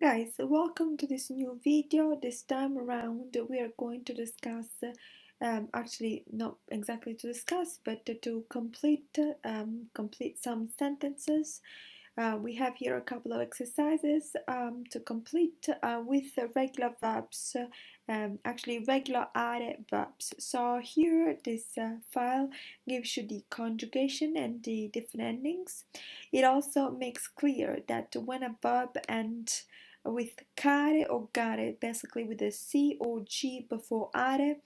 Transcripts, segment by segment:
Guys, welcome to this new video. This time around we are going to discuss, actually not exactly to discuss, but to complete some sentences. We have here a couple of exercises to complete with the regular verbs, actually regular are verbs. So here this file gives you the conjugation and the different endings. It also makes clear that when a verb ends with care or gare, basically with a C or G before are,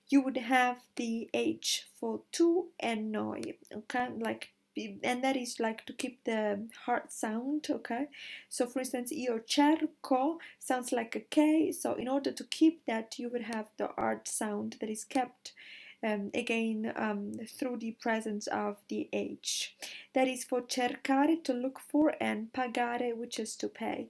you would have the H for tu and noi, okay, and that is like to keep the hard sound, okay. So for instance, io cerco sounds like a K, so in order to keep that you would have the hard sound that is kept again through the presence of the H. That is for cercare, to look for, and pagare, which is to pay.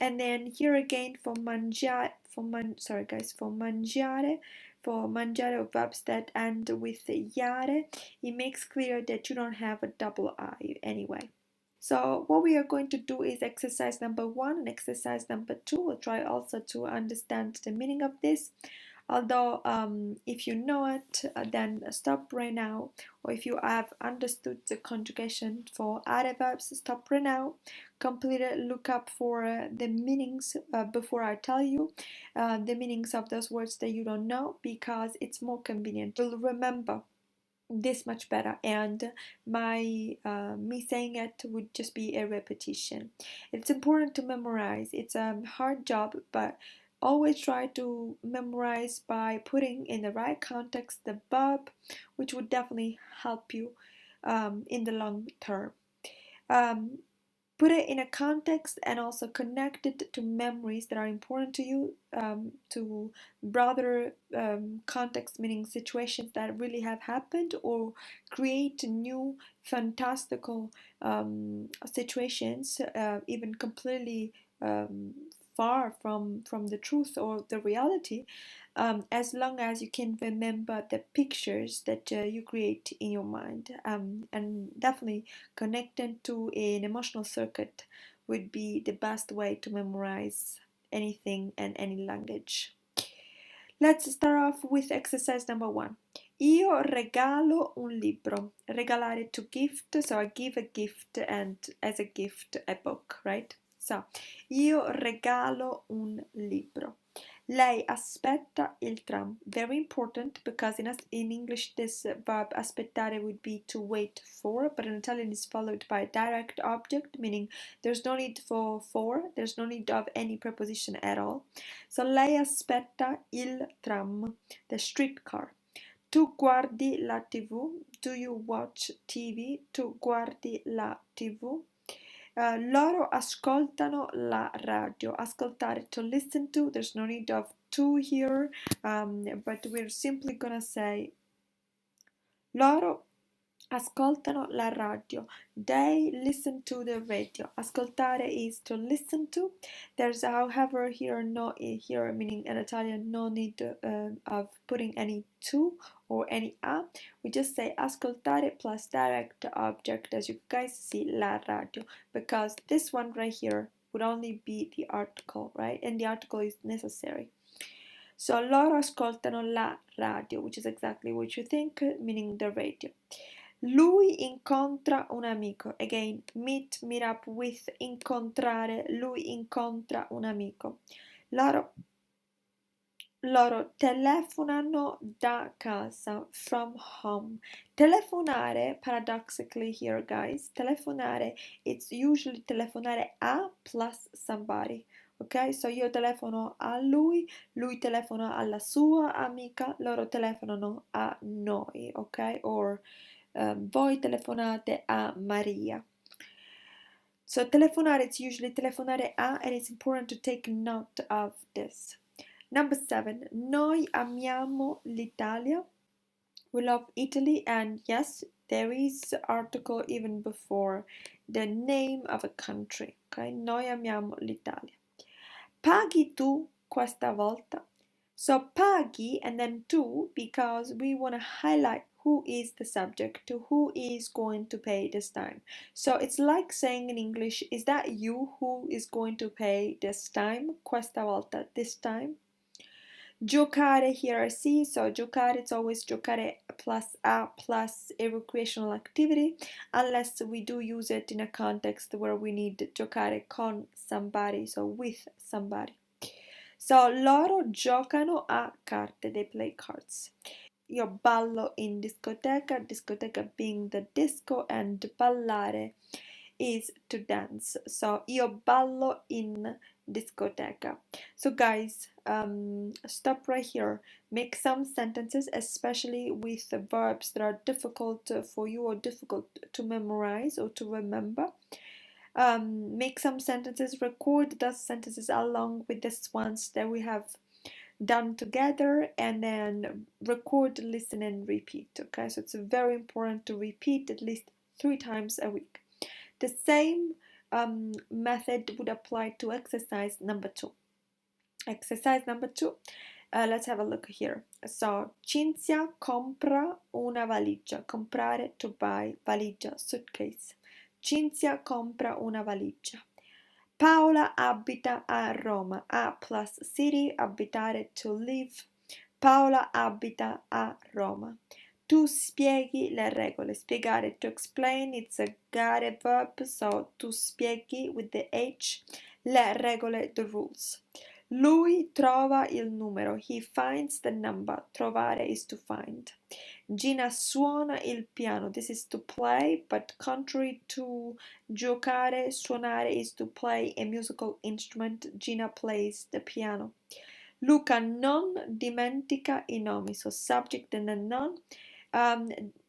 And then here again for mangiare, for mangiare or verbs that end with iare, it makes clear that you don't have a double I anyway. So what we are going to do is exercise number 1 and exercise number 2. We'll try also to understand the meaning of this. Although if you know it, then stop right now, or if you have understood the conjugation for are verbs, stop right now, complete it, look up for the meanings before I tell you the meanings of those words that you don't know, because it's more convenient. You'll remember this much better, and me saying it would just be a repetition. It's important to memorize. It's a hard job, but always try to memorize by putting in the right context the verb, which would definitely help you in the long term. Put it in a context and also connect it to memories that are important to you, to broader context, meaning situations that really have happened, or create new fantastical situations, even completely far from the truth or the reality, as long as you can remember the pictures that you create in your mind, and definitely connected to an emotional circuit would be the best way to memorize anything and any language. Let's start off with exercise number 1. Io regalo un libro. Regalare, to gift, so I give a gift, and as a gift a book, right? So, io regalo un libro. Lei aspetta il tram. Very important, because in English this verb aspettare would be to wait for, but in Italian it's followed by a direct object, meaning there's no need for, there's no need of any preposition at all. So lei aspetta il tram, the streetcar. Tu guardi la TV. Do you watch TV? Tu guardi la TV. Loro ascoltano la radio. Ascoltare, to listen to. There's no need of to here, but we're simply gonna say loro ascoltano la radio. They listen to the radio. Ascoltare is to listen to. There's, however, here meaning in Italian, no need of putting any to or any a. We just say ascoltare plus direct object, as you guys see, la radio, because this one right here would only be the article, right? And the article is necessary. So loro ascoltano la radio, which is exactly what you think, meaning the radio. Lui incontra un amico. Again, meet up with, incontrare. Lui incontra un amico. Loro telefonano da casa, from home. Telefonare, paradoxically here, guys, telefonare, it's usually telefonare a plus somebody. Ok, so io telefono a lui telefona alla sua amica, loro telefonano a noi, ok? Or voi telefonate a Maria. So telefonare, it's usually telefonare a, and it's important to take note of this. Number 7, noi amiamo l'Italia. We love Italy, and yes, there is article even before the name of a country. Okay, noi amiamo l'Italia. Paghi tu questa volta? So paghi and then tu, because we want to highlight who is the subject, who is going to pay this time. So it's like saying in English, is that you who is going to pay this time? Questa volta, this time. Giocare, here I see, so giocare, it's always giocare plus a plus a recreational activity, unless we do use it in a context where we need giocare con somebody, so with somebody. So loro giocano a carte, they play cards. Io ballo in discoteca, discoteca being the disco, and ballare is to dance. So io ballo in discoteca. So guys, stop right here. Make some sentences, especially with the verbs that are difficult for you or difficult to memorize or to remember. Make some sentences, record those sentences along with these ones that we have done together, and then record, listen, and repeat. Okay, so it's very important to repeat at least 3 times a week. The same method would apply to exercise number 2. Exercise number 2, let's have a look here. So Cinzia compra una valigia. Comprare, to buy, valigia, suitcase. Cinzia compra una valigia. Paola abita a Roma. A plus city, abitare, to live. Paola abita a Roma. Tu spieghi le regole. Spiegare, to explain, it's a gare verb, so tu spieghi with the H. Le regole, the rules. Lui trova il numero. He finds the number. Trovare is to find. Gina suona il piano. This is to play, but contrary to giocare, suonare is to play a musical instrument. Gina plays the piano. Luca non dimentica i nomi. So subject and then non,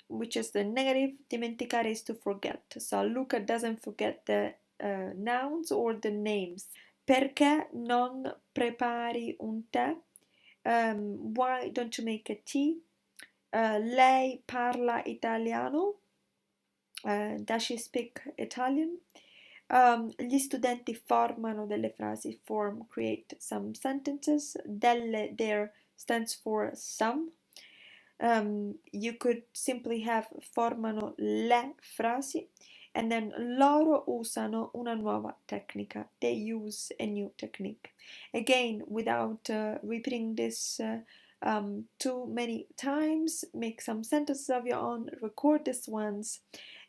which is the negative. Dimenticare is to forget. So Luca doesn't forget the nouns or the names. Perché non prepari un tè? Why don't you make a tea? Lei parla italiano? Does she speak Italian? Gli studenti formano delle frasi, form, create some sentences. Delle, there, stands for some. You could simply have formano le frasi, and then loro usano una nuova tecnica. They use a new technique. Again, without repeating this too many times, make some sentences of your own, record these ones,